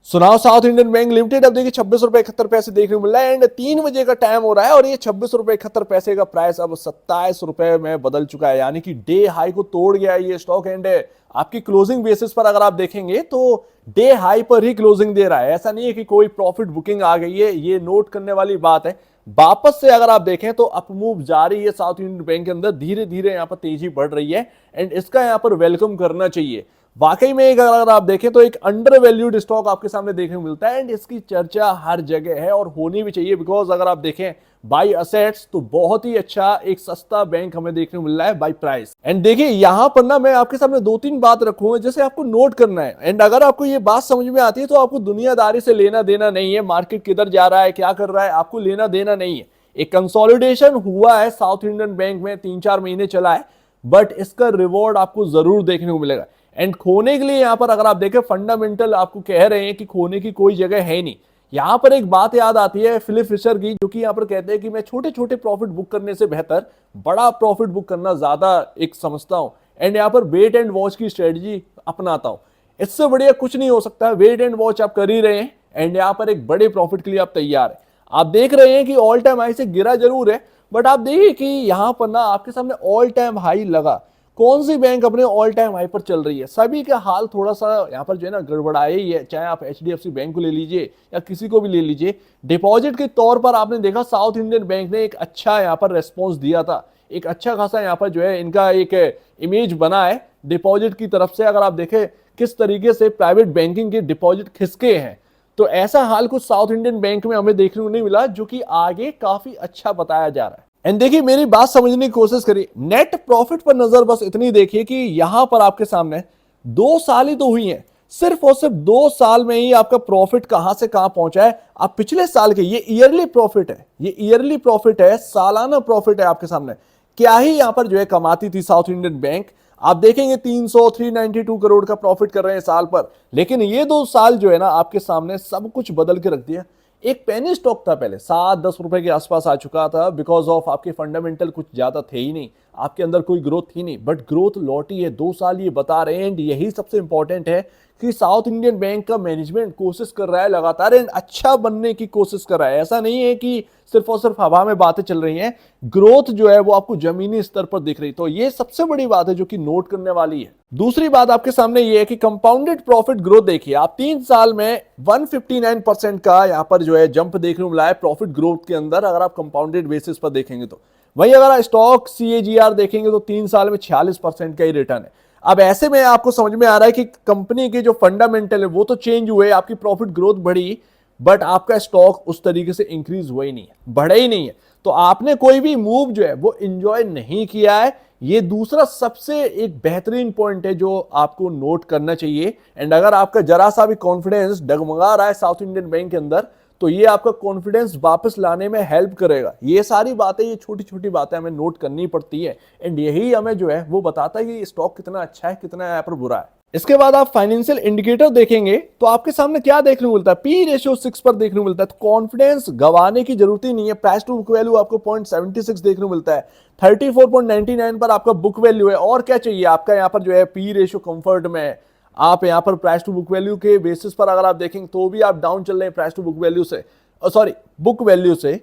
सुनाओ south Indian bank limited अब देखिए 26 रुपए 71 पैसे देखने को मिल रहा है एंड 3 बजे का टाइम हो रहा है और ये 26 रुपए 71 पैसे का प्राइस अब 27 रुपए में बदल चुका है, यानी कि डे हाई को तोड़ गया है ये स्टॉक। एंड आपकी क्लोजिंग बेसिस पर अगर आप देखेंगे तो डे हाई पर ही क्लोजिंग दे रहा है, ऐसा नहीं है कि कोई प्रॉफिट बुकिंग आ गई है, ये नोट करने वाली बात है। वापस से अगर आप देखें तो अपमूव जारी है साउथ इंडियन बैंक के अंदर, धीरे धीरे यहां पर तेजी बढ़ रही है एंड इसका यहां पर वेलकम करना चाहिए। वाकई में एक अगर आप देखें तो एक अंडर वैल्यूड स्टॉक आपके सामने देखने को मिलता है एंड इसकी चर्चा हर जगह है और होनी भी चाहिए, बिकॉज अगर आप देखें बाय असेट्स तो बहुत ही अच्छा एक सस्ता बैंक हमें देखने को मिल रहा है बाय प्राइस। एंड देखिए यहां पर ना मैं आपके सामने 2-3 बात रखूंगा जैसे आपको नोट करना है एंड अगर आपको ये बात समझ में आती है तो आपको दुनियादारी से लेना देना नहीं है, मार्केट किधर जा रहा है क्या कर रहा है आपको लेना देना नहीं है। एक कंसोलिडेशन हुआ है साउथ इंडियन बैंक में, 3-4 महीने चला है, बट इसका रिवॉर्ड आपको जरूर देखने को मिलेगा। एंड खोने के लिए यहां पर अगर आप देखें फंडामेंटल आपको कह रहे हैं कि खोने की कोई जगह है नहीं। यहां पर एक बात याद आती है फिलिप फिशर की, जो कि यहां पर कहते हैं कि मैं छोटे छोटे प्रॉफिट बुक करने से बेहतर बड़ा प्रॉफिट बुक करना ज्यादा एक समझता हूं एंड यहां पर वेट एंड वॉच की स्ट्रेटजी अपनाता हूं। इससे बढ़िया कुछ नहीं हो सकता, वेट एंड वॉच आप कर ही रहे हैं एंड यहां पर एक बड़े प्रॉफिट के लिए आप तैयार है। आप देख रहे हैं कि ऑल टाइम हाई से गिरा जरूर है, बट आप देखिए कि यहां पर ना आपके सामने ऑल टाइम हाई लगा। कौन सी बैंक अपने ऑल टाइम हाई पर चल रही है? सभी का हाल थोड़ा सा यहाँ पर जो है ना गड़बड़ाया ही है, चाहे आप एचडीएफसी बैंक को ले लीजिए या किसी को भी ले लीजिए। डिपॉजिट के तौर पर आपने देखा साउथ इंडियन बैंक ने एक अच्छा यहाँ पर रेस्पॉन्स दिया था, एक अच्छा खासा यहाँ पर जो है इनका एक इमेज बना है डिपॉजिट की तरफ से। अगर आप देखें किस तरीके से प्राइवेट बैंकिंग के डिपॉजिट खिसके हैं, तो ऐसा हाल कुछ साउथ इंडियन बैंक में हमें देखने को नहीं मिला, जो कि आगे काफी अच्छा बताया जा रहा है। एंड देखिए मेरी बात समझने की कोशिश करिए, नेट प्रॉफिट पर नजर बस इतनी देखिए कि यहां पर आपके सामने 2 साल ही तो हुई है, सिर्फ और सिर्फ 2 साल में ही आपका प्रॉफिट कहां से कहां पहुंचा है। आप पिछले साल के, ये ईयरली प्रॉफिट है, ये ईयरली प्रॉफिट है, सालाना प्रॉफिट है आपके सामने। क्या ही यहां पर जो है कमाती थी साउथ इंडियन बैंक, आप देखेंगे 392 करोड़ का प्रॉफिट कर रहे हैं साल पर। लेकिन ये 2 साल जो है ना आपके सामने सब कुछ बदल के रख दिया। एक पेनी स्टॉक था पहले 7-10 रुपए के आसपास आ चुका था, बिकॉज ऑफ आपके फंडामेंटल कुछ ज्यादा थे ही नहीं, आपके अंदर कोई ग्रोथ थी नहीं, बट ग्रोथ लौटी है। 2 साल ये बता रहे हैं एंड यही सबसे इंपॉर्टेंट है कि साउथ इंडियन बैंक का मैनेजमेंट कोशिश कर रहा है लगातार एंड अच्छा बनने की कोशिश कर रहा है। ऐसा नहीं है कि सिर्फ और सिर्फ हवा में बातें चल रही हैं, ग्रोथ जो है वो आपको जमीनी स्तर पर दिख रही। तो ये सबसे बड़ी बात है जो कि नोट करने वाली है। दूसरी बात आपके सामने ये है कि कंपाउंडेड प्रॉफिट ग्रोथ देखिए, आप 3 साल में 159% का यहां पर जो है जंप देखने को मिला है प्रॉफिट ग्रोथ के अंदर, अगर आप कंपाउंडेड बेसिस पर देखेंगे तो। वही अगर स्टॉक सीएजीआर देखेंगे तो 3 साल में 46% का ही रिटर्न है। अब ऐसे में आपको समझ में आ रहा है कि कंपनी के जो फंडामेंटल है वो तो चेंज हुए, आपकी प्रॉफिट ग्रोथ बढ़ी, बट आपका स्टॉक उस तरीके से इंक्रीज हुआ ही नहीं है, बढ़ा ही नहीं है। तो आपने कोई भी मूव जो है वो एंजॉय नहीं किया है। ये दूसरा सबसे एक बेहतरीन पॉइंट है जो आपको नोट करना चाहिए। एंड अगर आपका जरा सा भी कॉन्फिडेंस डगमगा रहा है साउथ इंडियन बैंक के अंदर, तो ये आपका कॉन्फिडेंस वापस लाने में हेल्प करेगा। ये सारी बातें, ये छोटी छोटी बातें हमें नोट करनी पड़ती है एंड यही हमें जो है वो बताता है कि स्टॉक कितना अच्छा है, कितना यहाँ पर बुरा है। इसके बाद आप फाइनेंशियल इंडिकेटर देखेंगे तो आपके सामने क्या देखने को मिलता है, पी रेशियो 6 पर देखने को मिलता है। तो कॉन्फिडेंस गंवाने की जरूरत ही नहीं है। प्राइस टू बुक वैल्यू आपको 0.76 देखने को मिलता है, 34.99 पर आपका बुक वैल्यू है। और क्या चाहिए आपका यहाँ पर जो है पी रेशियो कंफर्ट में है। आप यहाँ पर प्राइस टू बुक वैल्यू के बेसिस पर अगर आप देखेंगे तो भी आप डाउन चल रहे हैं प्राइस टू बुक वैल्यू से, सॉरी बुक वैल्यू से।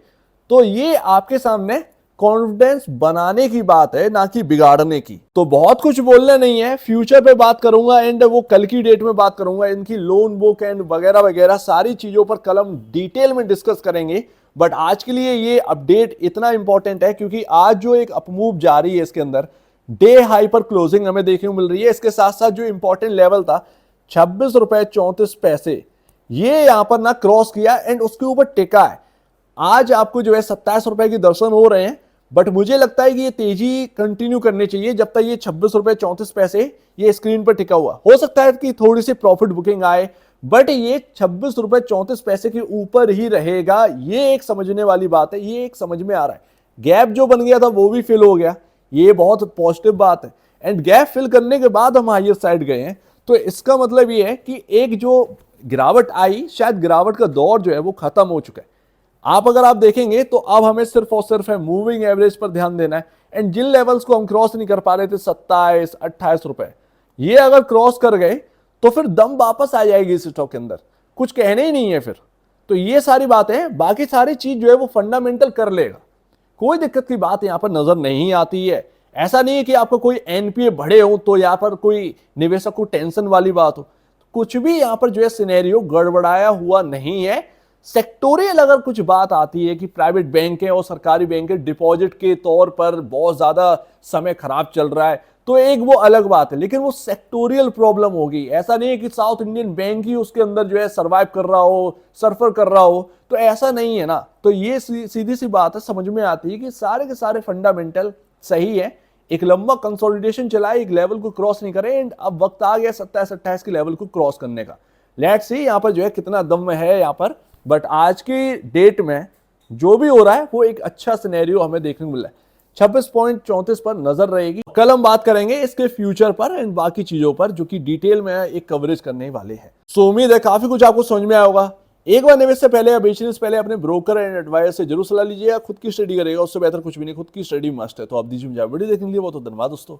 तो ये आपके सामने कॉन्फिडेंस बनाने की बात है, ना कि बिगाड़ने की। तो बहुत कुछ बोलना नहीं है, फ्यूचर पे बात करूंगा एंड वो कल की डेट में बात करूंगा, इनकी लोन बुक एंड वगैरह वगैरह सारी चीजों पर कलम डिटेल में डिस्कस करेंगे। बट आज के लिए ये अपडेट इतना इंपॉर्टेंट है क्योंकि आज जो एक अपमूव जारी है इसके अंदर डे हाई पर क्लोजिंग हमें देखने को मिल रही है। इसके साथ साथ जो इंपॉर्टेंट लेवल था 26 रुपए 34 पैसे, ये यहां पर ना क्रॉस किया एंड उसके ऊपर टिका है। आज आपको जो है 27 रुपए के दर्शन हो रहे हैं, बट मुझे लगता है कि ये तेजी कंटिन्यू करनी चाहिए जब तक ये 26 रुपए 34 पैसे ये स्क्रीन पर टिका हुआ। हो सकता है कि थोड़ी सी प्रॉफिट बुकिंग आए, बट ये 26 रुपए 34 पैसे के ऊपर ही रहेगा। ये एक समझने वाली बात है, ये एक समझ में आ रहा है। गैप जो बन गया था वो भी फिल हो गया, ये बहुत पॉजिटिव बात है। एंड गैप फिल करने के बाद हम हायर साइड गए हैं, तो इसका मतलब ये है कि एक जो गिरावट आई, शायद गिरावट का दौर जो है वो खत्म हो चुका है। आप अगर आप देखेंगे तो अब हमें सिर्फ और सिर्फ है मूविंग एवरेज पर ध्यान देना है। एंड जिन लेवल्स को हम क्रॉस नहीं कर पा रहे थे 27-28 रुपए, ये अगर क्रॉस कर गए तो फिर दम वापस आ जाएगी इस स्टॉक के अंदर। कुछ कहने ही नहीं है फिर। तो ये सारी बातें, बाकी सारी चीज जो है वो फंडामेंटल कर लेगा, कोई दिक्कत की बात यहां पर नजर नहीं आती है। ऐसा नहीं है कि आपको कोई एनपीए बढ़े हो तो यहां पर कोई निवेशक को टेंशन वाली बात हो, कुछ भी यहां पर जो है सिनेरियो गड़बड़ाया हुआ नहीं है। सेक्टोरियल अगर कुछ बात आती है कि प्राइवेट बैंक है और सरकारी बैंक है, डिपॉजिट के तौर पर बहुत ज्यादा समय खराब चल रहा है, तो एक वो अलग बात है, लेकिन वो सेक्टोरियल प्रॉब्लम होगी। ऐसा नहीं है कि साउथ इंडियन बैंक ही उसके अंदर जो है सरवाइव कर रहा हो, सर्फर कर रहा हो, तो ऐसा नहीं है ना। तो ये सीधी सी बात है, समझ में आती है कि सारे के सारे फंडामेंटल सही है। एक लंबा कंसोलिडेशन चला है, एक लेवल को क्रॉस नहीं करे, एंड अब वक्त आ गया 27-28 के लेवल को क्रॉस करने का। लेट्स सी यहां पर जो है कितना दम है यहां पर, बट आज की डेट में जो भी हो रहा है वो एक अच्छा सिनेरियो हमें देखने को मिला है। 26.34 पर नजर रहेगी। कल हम बात करेंगे इसके फ्यूचर पर एंड बाकी चीजों पर, जो कि डिटेल में एक कवरेज करने वाले हैं। सो उम्मीद है काफी कुछ आपको समझ में आया होगा। एक बार निवेश से पहले या बेचने से पहले अपने ब्रोकर एंड एडवाइजर से जरूर सलाह लीजिएगा। खुद की स्टडी करेगा, उससे बेहतर कुछ भी नहीं, खुद की स्टडी मस्ट है। तो आप दीजिए मुझे वीडियो देखने के लिए बहुत धन्यवाद दोस्तों।